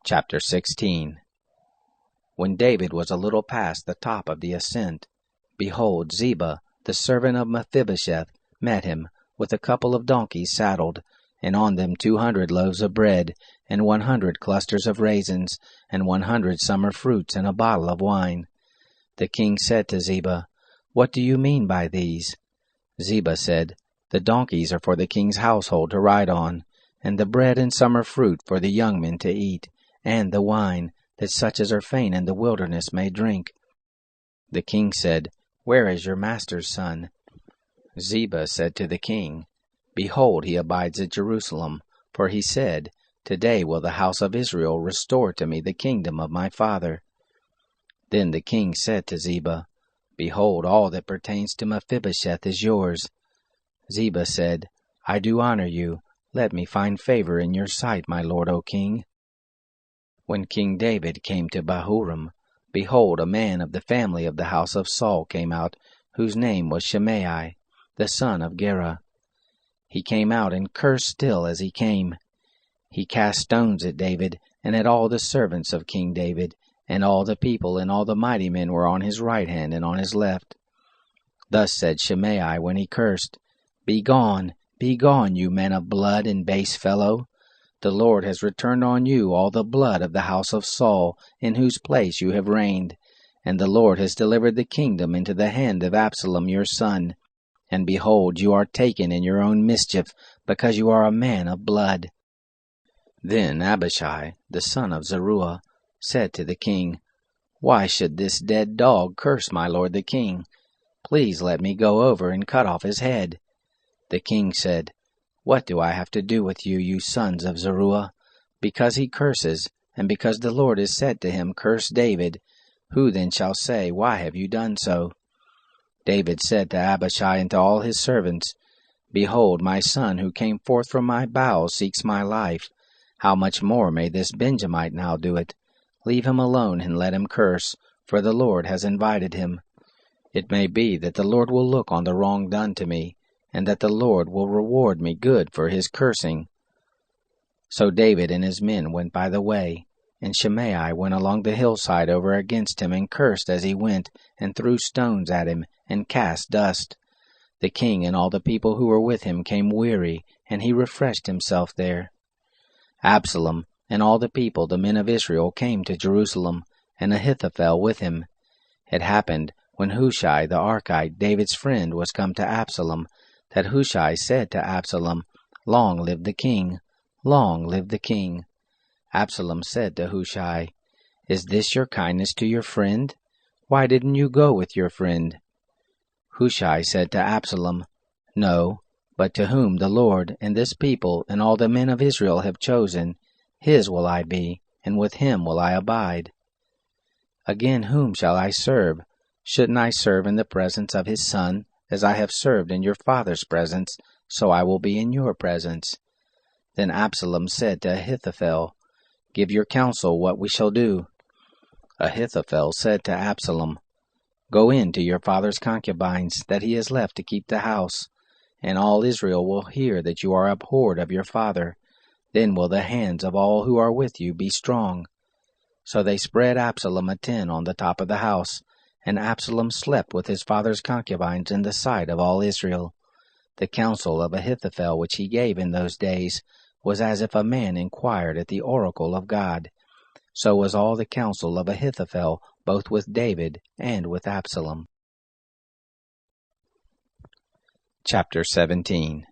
Chapter 16. When David was a little past the top of the ascent, behold, Ziba, the servant of Mephibosheth, met him, with a couple of donkeys saddled, and on them 200 loaves of bread, and 100 clusters of raisins, and 100 summer fruits, and a bottle of wine. The king said to Ziba, "What do you mean by these?" Ziba said, "The donkeys are for the king's household to ride on, and the bread and summer fruit for the young men to eat, and the wine, that such as are faint in the wilderness may drink." The king said, "Where is your master's son?" Ziba said to the king, "Behold, he abides at Jerusalem, for he said, Today will the house of Israel restore to me the kingdom of my father." Then the king said to Ziba, "Behold, all that pertains to Mephibosheth is yours." Ziba said, "I do honor you. Let me find favor in your sight, my lord, O king." When King David came to Bahurim, behold, a man of the family of the house of Saul came out, whose name was Shimei, the son of Gera. He came out and cursed still as he came. He cast stones at David, and at all the servants of King David, and all the people and all the mighty men were on his right hand and on his left. Thus said Shimei when he cursed, be gone, you men of blood and base fellow. The Lord has returned on you all the blood of the house of Saul, in whose place you have reigned. And the Lord has delivered the kingdom into the hand of Absalom your son. And behold, you are taken in your own mischief, because you are a man of blood." Then Abishai, the son of Zeruiah, said to the king, "Why should this dead dog curse my lord the king? Please let me go over and cut off his head." The king said, "What do I have to do with you, you sons of Zeruiah? Because he curses, and because the Lord has said to him, Curse David, who then shall say, Why have you done so?" David said to Abishai and to all his servants, "Behold, my son who came forth from my bowels seeks my life. How much more may this Benjamite now do it? Leave him alone and let him curse, for the Lord has invited him. It may be that the Lord will look on the wrong done to me, and that the Lord will reward me good for his cursing." So David and his men went by the way, and Shimei went along the hillside over against him and cursed as he went, and threw stones at him, and cast dust. The king and all the people who were with him came weary, and he refreshed himself there. Absalom and all the people, the men of Israel, came to Jerusalem, and Ahithophel with him. It happened, when Hushai the Archite, David's friend, was come to Absalom, that Hushai said to Absalom, "Long live the king! Long live the king!" Absalom said to Hushai, "Is this your kindness to your friend? Why didn't you go with your friend?" Hushai said to Absalom, "No, but to whom the Lord and this people and all the men of Israel have chosen, his will I be, and with him will I abide. Again, whom shall I serve? Shouldn't I serve in the presence of his son? As I have served in your father's presence, so I will be in your presence." Then Absalom said to Ahithophel, "Give your counsel what we shall do." Ahithophel said to Absalom, "Go in to your father's concubines, that he has left to keep the house, and all Israel will hear that you are abhorred of your father. Then will the hands of all who are with you be strong." So they spread Absalom a tent on the top of the house, and Absalom slept with his father's concubines in the sight of all Israel. The counsel of Ahithophel which he gave in those days was as if a man inquired at the oracle of God. So was all the counsel of Ahithophel, both with David and with Absalom. Chapter 17.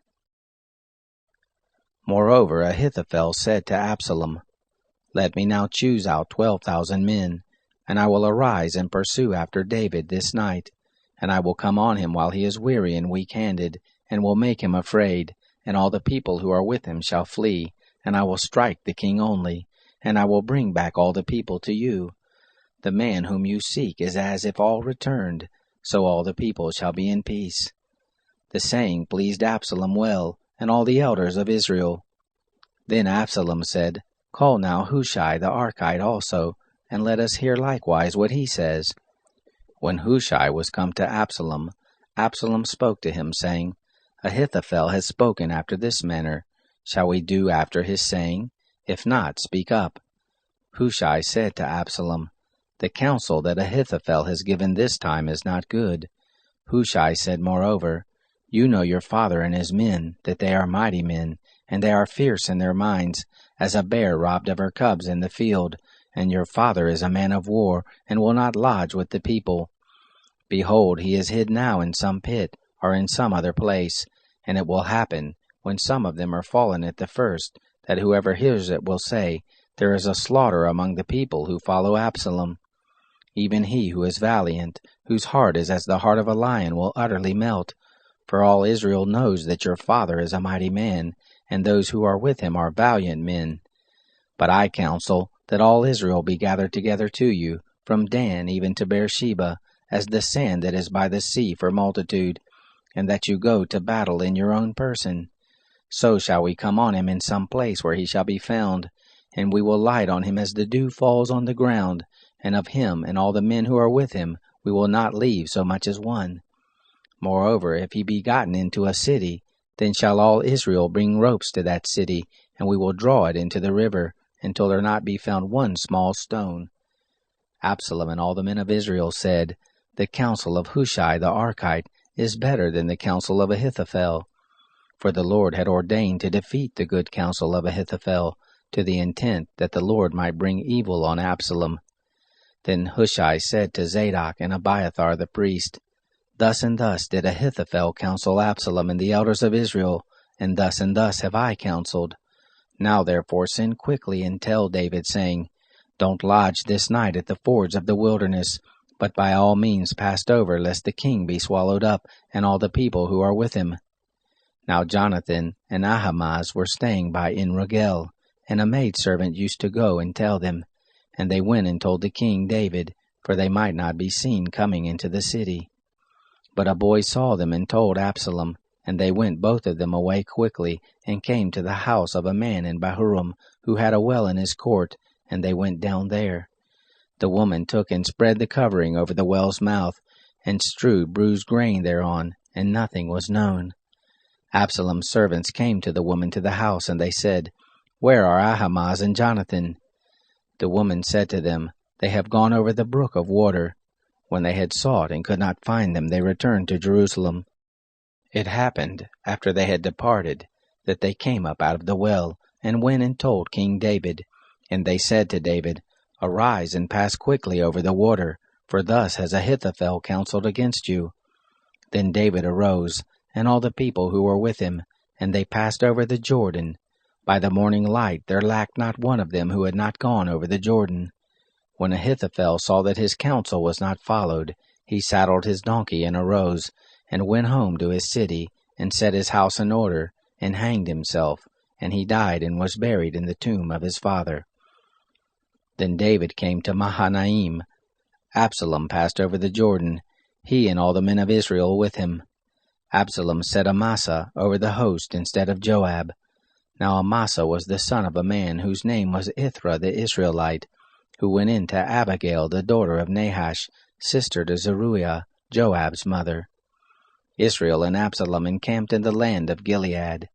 Moreover, Ahithophel said to Absalom, "Let me now choose out 12,000 men, and I will arise and pursue after David this night, and I will come on him while he is weary and weak-handed, and will make him afraid, and all the people who are with him shall flee, and I will strike the king only, and I will bring back all the people to you. The man whom you seek is as if all returned, so all the people shall be in peace." The saying pleased Absalom well, and all the elders of Israel. Then Absalom said, "Call now Hushai the Archite also, and let us hear likewise what he says." When Hushai was come to Absalom, Absalom spoke to him, saying, "Ahithophel has spoken after this manner. Shall we do after his saying? If not, speak up." Hushai said to Absalom, "The counsel that Ahithophel has given this time is not good." Hushai said moreover, "You know your father and his men, that they are mighty men, and they are fierce in their minds, as a bear robbed of her cubs in the field, and your father is a man of war, and will not lodge with the people. Behold, he is hid now in some pit, or in some other place, and it will happen, when some of them are fallen at the first, that whoever hears it will say, There is a slaughter among the people who follow Absalom. Even he who is valiant, whose heart is as the heart of a lion, will utterly melt. For all Israel knows that your father is a mighty man, and those who are with him are valiant men. But I counsel that all Israel be gathered together to you, from Dan even to Beersheba, as the sand that is by the sea for multitude, and that you go to battle in your own person. So shall we come on him in some place where he shall be found, and we will light on him as the dew falls on the ground, and of him and all the men who are with him we will not leave so much as one. Moreover, if he be gotten into a city, then shall all Israel bring ropes to that city, and we will draw it into the river, until there not be found one small stone." Absalom and all the men of Israel said, "The counsel of Hushai the Archite is better than the counsel of Ahithophel." For the Lord had ordained to defeat the good counsel of Ahithophel, to the intent that the Lord might bring evil on Absalom. Then Hushai said to Zadok and Abiathar the priest, "Thus and thus did Ahithophel counsel Absalom and the elders of Israel, and thus have I counseled. Now therefore send quickly and tell David, saying, Don't lodge this night at the fords of the wilderness, but by all means pass over, lest the king be swallowed up, and all the people who are with him." Now Jonathan and Ahimaaz were staying by En Rogel, and a maidservant used to go and tell them. And they went and told the king David, for they might not be seen coming into the city. But a boy saw them and told Absalom, and they went both of them away quickly, and came to the house of a man in Bahurim, who had a well in his court, and they went down there. The woman took and spread the covering over the well's mouth, and strewed bruised grain thereon, and nothing was known. Absalom's servants came to the woman to the house, and they said, "Where are Ahimaaz and Jonathan?" The woman said to them, "They have gone over the brook of water." When they had sought and could not find them, they returned to Jerusalem. It happened, after they had departed, that they came up out of the well, and went and told King David. And they said to David, "Arise and pass quickly over the water, for thus has Ahithophel counseled against you." Then David arose, and all the people who were with him, and they passed over the Jordan. By the morning light there lacked not one of them who had not gone over the Jordan. When Ahithophel saw that his counsel was not followed, he saddled his donkey and arose, and went home to his city, and set his house in order, and hanged himself, and he died and was buried in the tomb of his father. Then David came to Mahanaim. Absalom passed over the Jordan, he and all the men of Israel with him. Absalom set Amasa over the host instead of Joab. Now Amasa was the son of a man whose name was Ithra the Israelite, who went in to Abigail the daughter of Nahash, sister to Zeruiah, Joab's mother. Israel and Absalom encamped in the land of Gilead.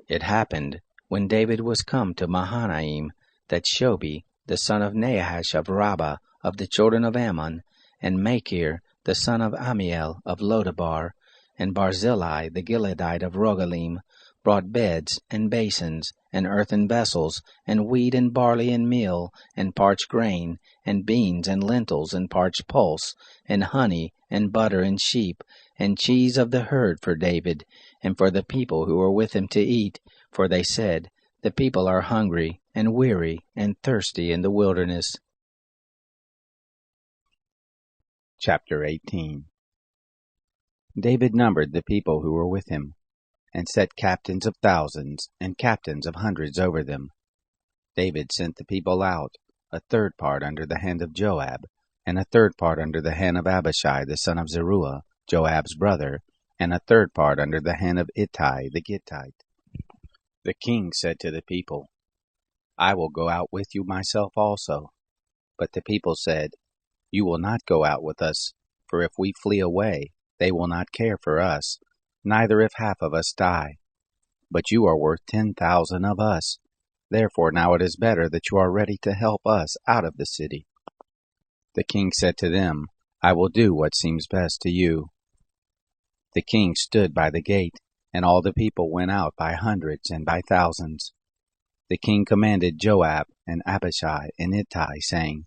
It happened, when David was come to Mahanaim, that Shobi, the son of Nahash of Rabbah, of the children of Ammon, and Machir, the son of Amiel of Lodabar, and Barzillai the Gileadite of Rogelim, brought beds and basins, and earthen vessels, and wheat and barley and meal, and parched grain, and beans and lentils and parched pulse, and honey, and butter and sheep, and cheese of the herd for David, and for the people who were with him to eat, for they said, The people are hungry, and weary, and thirsty in the wilderness. Chapter 18. David numbered the people who were with him, and set captains of thousands and captains of hundreds over them. David sent the people out, a third part under the hand of Joab, and a third part under the hand of Abishai the son of Zeruiah, Joab's brother, and a third part under the hand of Ittai the Gittite. The king said to the people, I will go out with you myself also. But the people said, You will not go out with us, for if we flee away, they will not care for us, neither if half of us die. But you are worth 10,000 of us. Therefore now it is better that you are ready to help us out of the city." The king said to them, "I will do what seems best to you." The king stood by the gate, and all the people went out by hundreds and by thousands. The king commanded Joab and Abishai and Ittai, saying,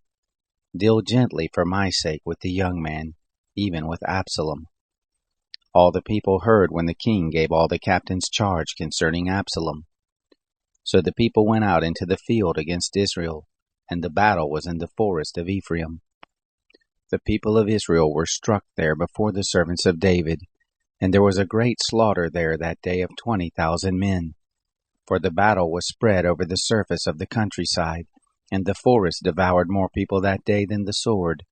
"Deal gently for my sake with the young man, even with Absalom." All the people heard when the king gave all the captains charge concerning Absalom. So the people went out into the field against Israel, and the battle was in the forest of Ephraim. The people of Israel were struck there before the servants of David, and there was a great slaughter there that day of 20,000 men. For the battle was spread over the surface of the countryside, and the forest devoured more people that day than the sword.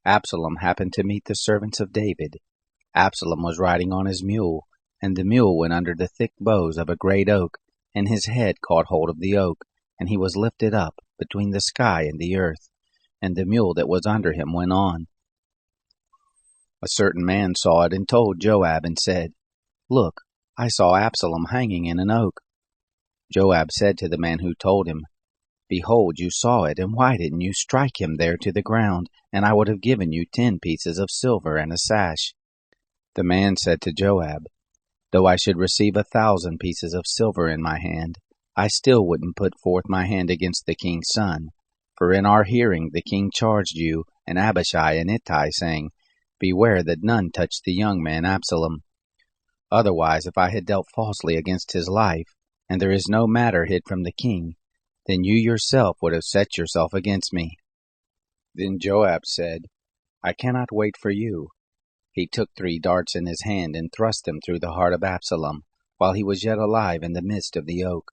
Absalom happened to meet the servants of David. Absalom was riding on his mule, and the mule went under the thick boughs of a great oak, and his head caught hold of the oak, and he was lifted up between the sky and the earth, and the mule that was under him went on. A certain man saw it and told Joab and said, "Look, I saw Absalom hanging in an oak." Joab said to the man who told him, "Behold, you saw it, and why didn't you strike him there to the ground, and I would have given you 10 pieces of silver and a sash." The man said to Joab, "Though I should receive 1,000 pieces of silver in my hand, I still wouldn't put forth my hand against the king's son. For in our hearing the king charged you and Abishai and Ittai, saying, Beware that none touch the young man Absalom. Otherwise, if I had dealt falsely against his life, and there is no matter hid from the king, then you yourself would have set yourself against me." Then Joab said, "I cannot wait for you." He took 3 darts in his hand and thrust them through the heart of Absalom, while he was yet alive in the midst of the oak.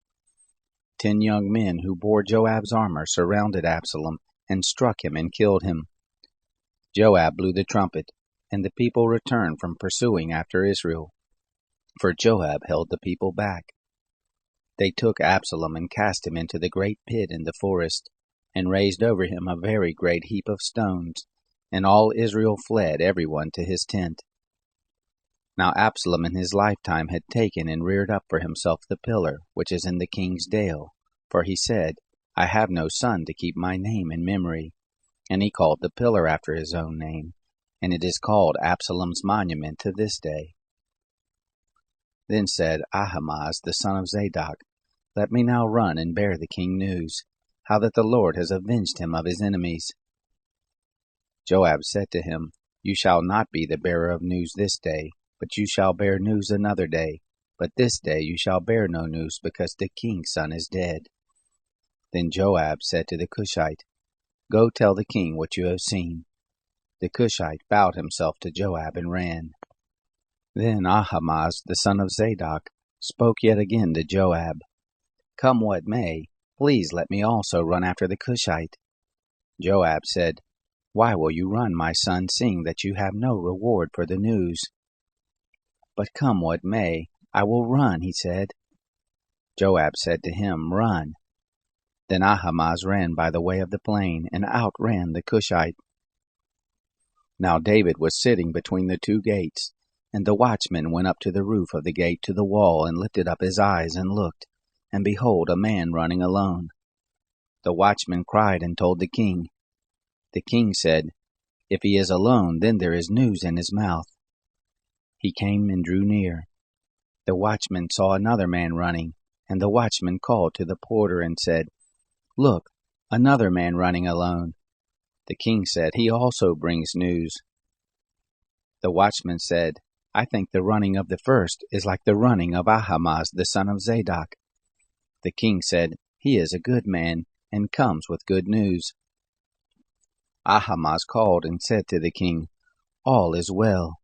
10 young men who bore Joab's armor surrounded Absalom and struck him and killed him. Joab blew the trumpet, and the people returned from pursuing after Israel, for Joab held the people back. They took Absalom and cast him into the great pit in the forest, and raised over him a very great heap of stones, and all Israel fled every one to his tent. Now Absalom in his lifetime had taken and reared up for himself the pillar which is in the king's dale, for he said, I have no son to keep my name in memory. And he called the pillar after his own name, and it is called Absalom's monument to this day. Then said Ahimaaz the son of Zadok, Let me now run and bear the king news, how that the Lord has avenged him of his enemies. Joab said to him, You shall not be the bearer of news this day, but you shall bear news another day. But this day you shall bear no news, because the king's son is dead. Then Joab said to the Cushite, Go tell the king what you have seen. The Cushite bowed himself to Joab and ran. Then Ahimaaz the son of Zadok spoke yet again to Joab, Come what may, please let me also run after the Cushite. Joab said, Why will you run, my son, seeing that you have no reward for the news? But come what may, I will run, he said. Joab said to him, Run. Then Ahimaaz ran by the way of the plain, and outran the Cushite. Now David was sitting between the 2 gates, and the watchman went up to the roof of the gate to the wall, and lifted up his eyes and looked, and behold, a man running alone. The watchman cried and told the king. The king said, If he is alone, then there is news in his mouth. He came and drew near. The watchman saw another man running, and the watchman called to the porter and said, Look, another man running alone. The king said, He also brings news. The watchman said, I think the running of the first is like the running of Ahimaaz the son of Zadok. The king said, He is a good man, and comes with good news. Ahimaaz called and said to the king, All is well.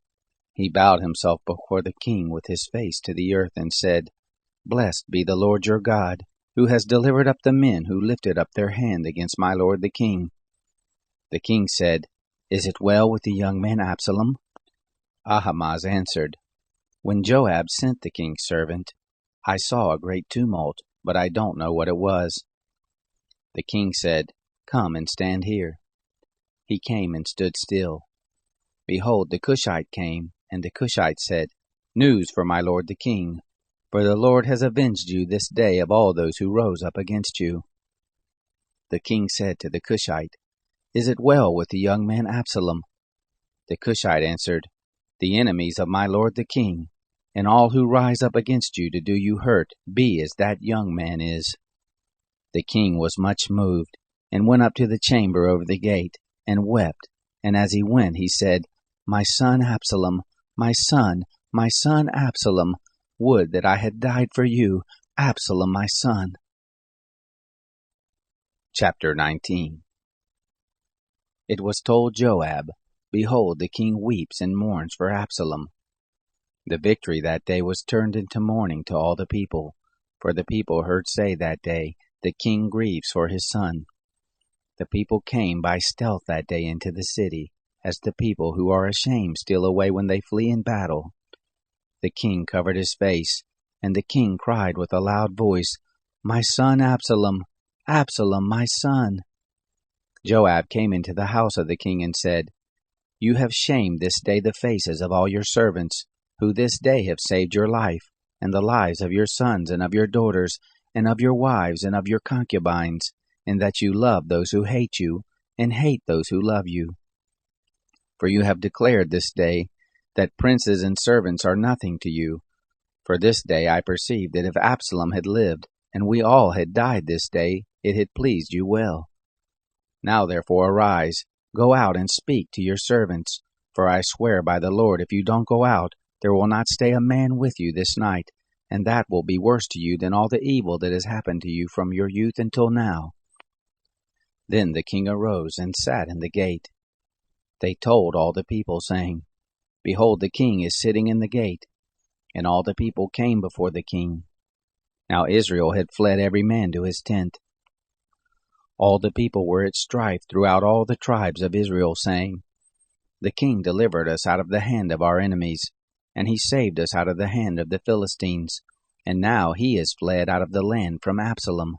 He bowed himself before the king with his face to the earth and said, Blessed be the Lord your God, who has delivered up the men who lifted up their hand against my lord the king. The king said, Is it well with the young man Absalom? Ahimaaz answered, When Joab sent the king's servant, I saw a great tumult, but I don't know what it was. The king said, Come and stand here. He came and stood still. Behold, the Cushite came, and the Cushite said, News for my lord the king. for the Lord has avenged you this day of all those who rose up against you." The king said to the Cushite, "Is it well with the young man Absalom?" The Cushite answered, "The enemies of my lord the king, and all who rise up against you to do you hurt, be as that young man is." The king was much moved, and went up to the chamber over the gate, and wept, and as he went he said, "My son Absalom, my son Absalom, would that I had died for you, Absalom my son." Chapter 19. It was told Joab, "Behold, the king weeps and mourns for Absalom." The victory that day was turned into mourning to all the people, for the people heard say that day, "The king grieves for his son." The people came by stealth that day into the city, as the people who are ashamed steal away when they flee in battle. The king covered his face, and the king cried with a loud voice, "My son Absalom, Absalom, my son." Joab came into the house of the king and said, "You have shamed this day the faces of all your servants, who this day have saved your life, and the lives of your sons and of your daughters, and of your wives and of your concubines, in that you love those who hate you, and hate those who love you. For you have declared this day that princes and servants are nothing to you. For this day I perceive that if Absalom had lived, and we all had died this day, it had pleased you well. Now therefore arise, go out and speak to your servants, for I swear by the Lord, if you don't go out, there will not stay a man with you this night, and that will be worse to you than all the evil that has happened to you from your youth until now." Then the king arose and sat in the gate. They told all the people, saying, "Behold, the king is sitting in the gate." And all the people came before the king. Now Israel had fled every man to his tent. All the people were at strife throughout all the tribes of Israel, saying, "The king delivered us out of the hand of our enemies, and he saved us out of the hand of the Philistines, and now he is fled out of the land from Absalom.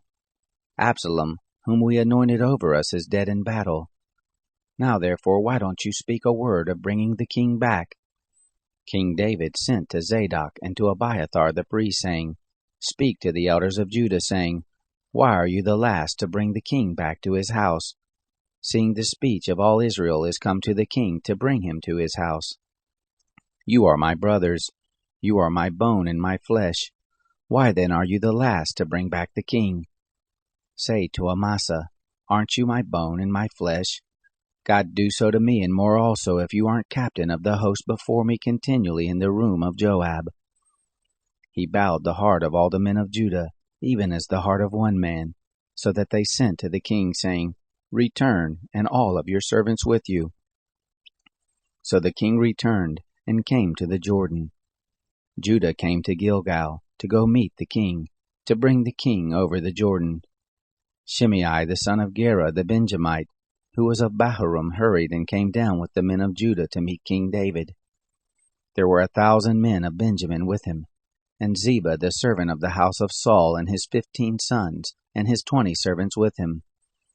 Absalom, whom we anointed over us, is dead in battle. Now therefore why don't you speak a word of bringing the king back?" King David sent to Zadok and to Abiathar the priest, saying, "Speak to the elders of Judah, saying, Why are you the last to bring the king back to his house, seeing the speech of all Israel is come to the king to bring him to his house? You are my brothers, you are my bone and my flesh. Why then are you the last to bring back the king? Say to Amasa, Aren't you my bone and my flesh? God do so to me, and more also, if you aren't captain of the host before me continually in the room of Joab." He bowed the heart of all the men of Judah, even as the heart of one man, so that they sent to the king, saying, "Return, and all of your servants with you." So the king returned, and came to the Jordan. Judah came to Gilgal, to go meet the king, to bring the king over the Jordan. Shimei the son of Gera the Benjamite, who was of Bahurim, hurried and came down with the men of Judah to meet King David. There were 1,000 men of Benjamin with him, and Ziba the servant of the house of Saul, and his 15 sons, and his 20 servants with him,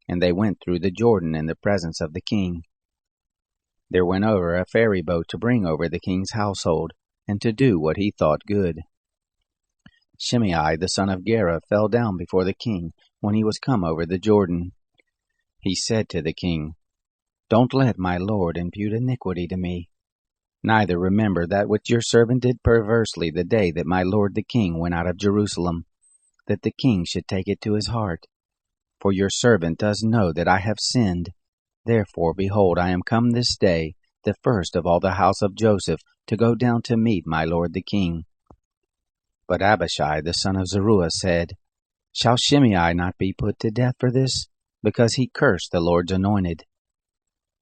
and they went through the Jordan in the presence of the king. There went over a ferry boat to bring over the king's household, and to do what he thought good. Shimei the son of Gera fell down before the king when he was come over the Jordan. He said to the king, "Don't let my lord impute iniquity to me. Neither remember that which your servant did perversely the day that my lord the king went out of Jerusalem, that the king should take it to his heart. For your servant does know that I have sinned. Therefore, behold, I am come this day, the first of all the house of Joseph, to go down to meet my lord the king." But Abishai the son of Zeruiah said, "Shall Shimei not be put to death for this, because he cursed the Lord's anointed?"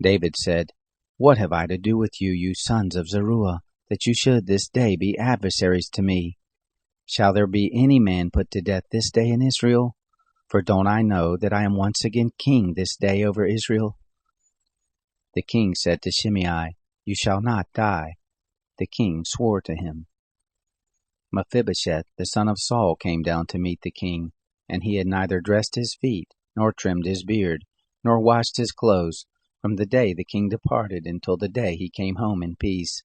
David said, "What have I to do with you, you sons of Zeruiah, that you should this day be adversaries to me? Shall there be any man put to death this day in Israel? For don't I know that I am once again king this day over Israel?" The king said to Shimei, "You shall not die." The king swore to him. Mephibosheth the son of Saul came down to meet the king, and he had neither dressed his feet, nor trimmed his beard, nor washed his clothes, from the day the king departed until the day he came home in peace.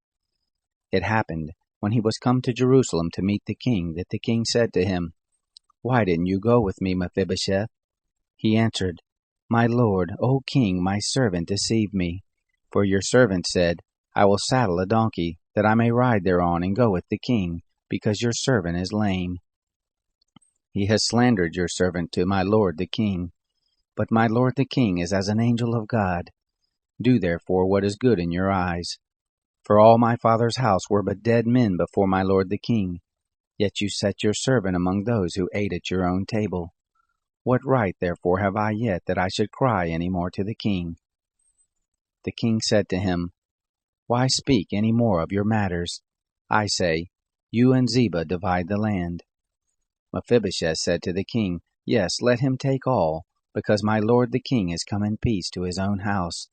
It happened when he was come to Jerusalem to meet the king, that the king said to him, Why didn't you go with me, Mephibosheth? He answered, My lord, O king, my servant deceived me. For your servant said, I will saddle a donkey, that I may ride thereon and go with the king, because your servant is lame. He has slandered your servant to my lord the king. But my lord the king is as an angel of God. Do therefore what is good in your eyes. For all my father's house were but dead men before my lord the king. Yet you set your servant among those who ate at your own table. What right therefore have I yet that I should cry any more to the king? The king said to him, Why speak any more of your matters? I say, You and Ziba divide the land. Mephibosheth said to the king, Yes, let him take all, because my lord the king is come in peace to his own house.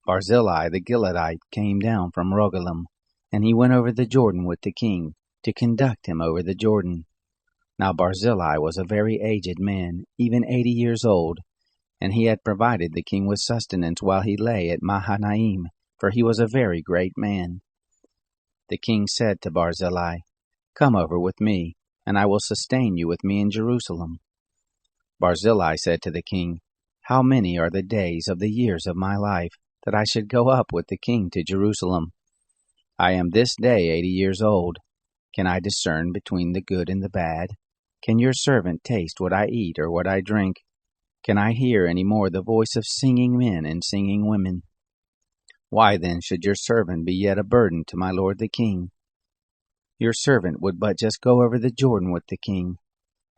Barzillai the Gileadite came down from Rogelim, and he went over the Jordan with the king, to conduct him over the Jordan. Now Barzillai was a very aged man, even 80 years old, and he had provided the king with sustenance while he lay at Mahanaim, for he was a very great man. The king said to Barzillai, Come over with me, and I will sustain you with me in Jerusalem. Barzillai said to the king, How many are the days of the years of my life, that I should go up with the king to Jerusalem? I am this day 80 years old. Can I discern between the good and the bad? Can your servant taste what I eat or what I drink? Can I hear any more the voice of singing men and singing women? Why then should your servant be yet a burden to my lord the king? Your servant would but just go over the Jordan with the king,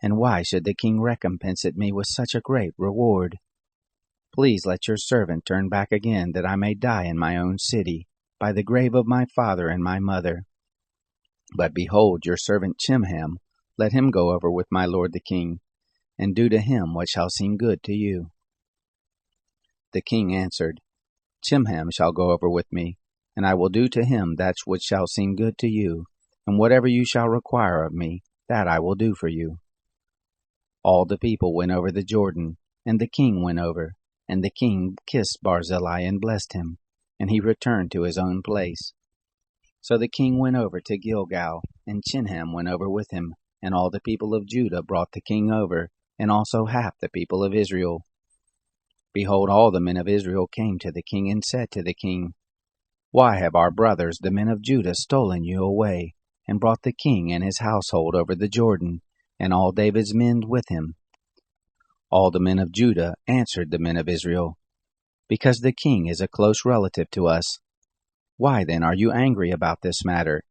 and why should the king recompense me with such a great reward? Please let your servant turn back again, that I may die in my own city, by the grave of my father and my mother. But behold, your servant Chimham, let him go over with my lord the king, and do to him what shall seem good to you. The king answered, Chimham shall go over with me, and I will do to him that which shall seem good to you, and whatever you shall require of me, that I will do for you. All the people went over the Jordan, and the king went over, and the king kissed Barzillai and blessed him, and he returned to his own place. So the king went over to Gilgal, and Chimham went over with him, and all the people of Judah brought the king over, and also half the people of Israel. Behold, all the men of Israel came to the king and said to the king, Why have our brothers, the men of Judah, stolen you away, and brought the king and his household over the Jordan, and all David's men with him? All the men of Judah answered the men of Israel, Because the king is a close relative to us. Why then are you angry about this matter?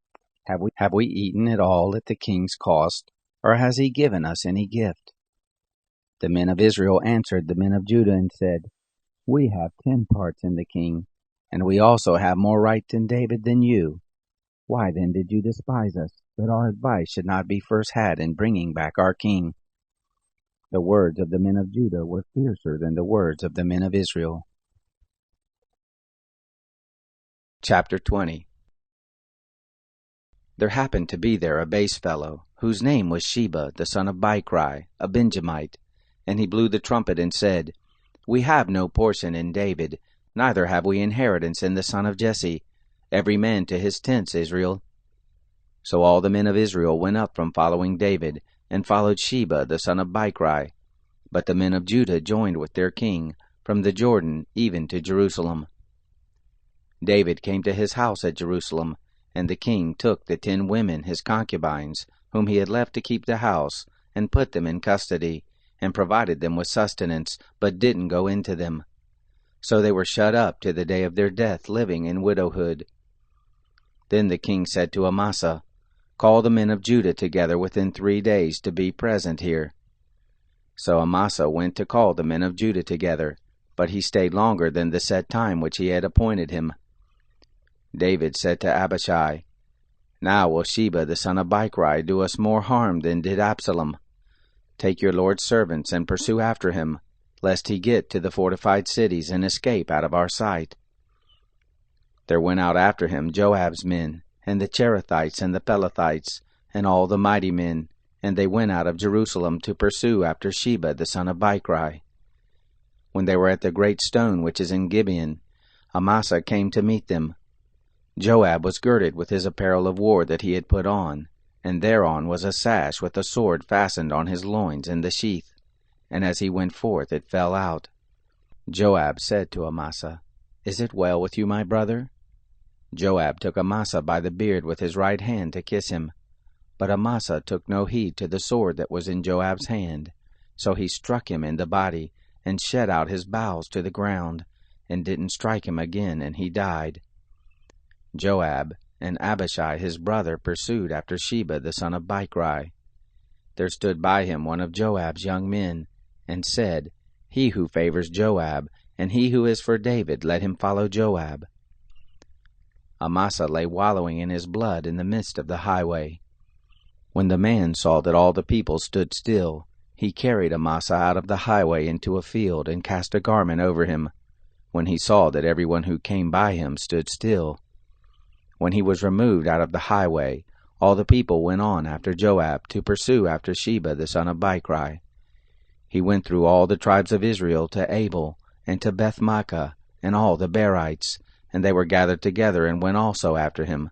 Have we eaten at all at the king's cost, or has he given us any gift? The men of Israel answered the men of Judah and said, We have 10 parts in the king, and we also have more right in David than you. Why then did you despise us, that our advice should not be first had in bringing back our king? The words of the men of Judah were fiercer than the words of the men of Israel. Chapter 20. There happened to be there a base fellow, whose name was Sheba, the son of Bichri, a Benjamite. And he blew the trumpet and said, We have no portion in David, neither have we inheritance in the son of Jesse. Every man to his tents, Israel. So all the men of Israel went up from following David, and followed Sheba, the son of Bichri. But the men of Judah joined with their king, from the Jordan even to Jerusalem. David came to his house at Jerusalem, and the king took the 10 women, his concubines, whom he had left to keep the house, and put them in custody, and provided them with sustenance, but didn't go into them. So they were shut up to the day of their death, living in widowhood. Then the king said to Amasa, Call the men of Judah together within 3 days to be present here. So Amasa went to call the men of Judah together, but he stayed longer than the set time which he had appointed him. David said to Abishai, Now will Sheba the son of Bichri do us more harm than did Absalom. Take your lord's servants and pursue after him, lest he get to the fortified cities and escape out of our sight. There went out after him Joab's men, and the Cherethites and the Pelethites, and all the mighty men, and they went out of Jerusalem to pursue after Sheba the son of Bichri. When they were at the great stone which is in Gibeon, Amasa came to meet them. Joab was girded with his apparel of war that he had put on, and thereon was a sash with a sword fastened on his loins in the sheath, and as he went forth it fell out. Joab said to Amasa, Is it well with you, my brother? Joab took Amasa by the beard with his right hand to kiss him. But Amasa took no heed to the sword that was in Joab's hand. So he struck him in the body, and shed out his bowels to the ground, and didn't strike him again, and he died. Joab and Abishai his brother pursued after Sheba the son of Bichri. There stood by him one of Joab's young men, and said, He who favors Joab, and he who is for David, let him follow Joab. Amasa lay wallowing in his blood in the midst of the highway. When the man saw that all the people stood still, he carried Amasa out of the highway into a field, and cast a garment over him, when he saw that everyone who came by him stood still. When he was removed out of the highway, all the people went on after Joab to pursue after Sheba the son of Bichri. He went through all the tribes of Israel to Abel, and to Beth-maachah, and all the Berites, and they were gathered together and went also after him.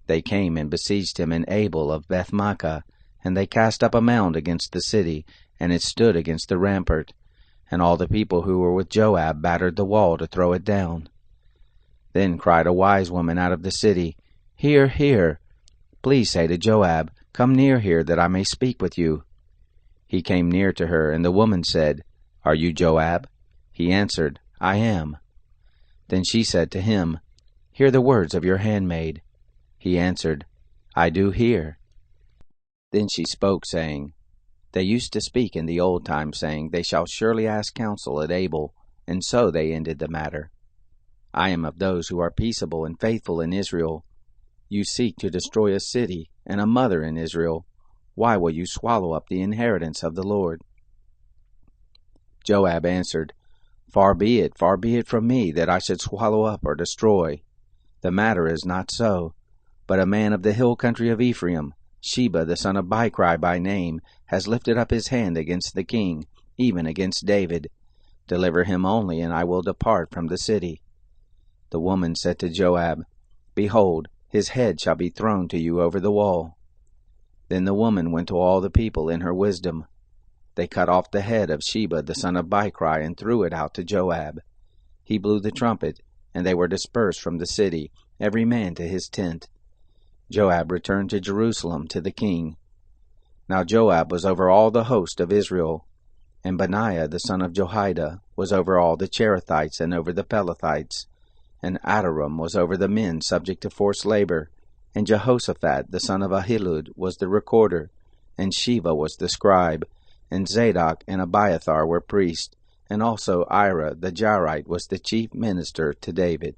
They came and besieged him in Abel of Beth-maachah, and they cast up a mound against the city, and it stood against the rampart. And all the people who were with Joab battered the wall to throw it down. Then cried a wise woman out of the city, Hear, hear! Please say to Joab, Come near here, that I may speak with you. He came near to her, and the woman said, Are you Joab? He answered, I am. Then she said to him, Hear the words of your handmaid. He answered, I do hear. Then she spoke, saying, They used to speak in the old time, saying, They shall surely ask counsel at Abel, and so they ended the matter. I am of those who are peaceable and faithful in Israel. You seek to destroy a city and a mother in Israel. Why will you swallow up the inheritance of the Lord? Joab answered, far be it from me that I should swallow up or destroy. The matter is not so. But a man of the hill country of Ephraim, Sheba the son of Bichri by name, has lifted up his hand against the king, even against David. Deliver him only, and I will depart from the city. The woman said to Joab, Behold, his head shall be thrown to you over the wall. Then the woman went to all the people in her wisdom. They cut off the head of Sheba the son of Bichri and threw it out to Joab. He blew the trumpet, and they were dispersed from the city, every man to his tent. Joab returned to Jerusalem to the king. Now Joab was over all the host of Israel, and Benaiah the son of Jehoiada was over all the Cherethites and over the Pelethites, and Adoram was over the men subject to forced labor, and Jehoshaphat the son of Ahilud was the recorder, and Sheva was the scribe, and Zadok and Abiathar were priests, and also Ira the Jairite was the chief minister to David.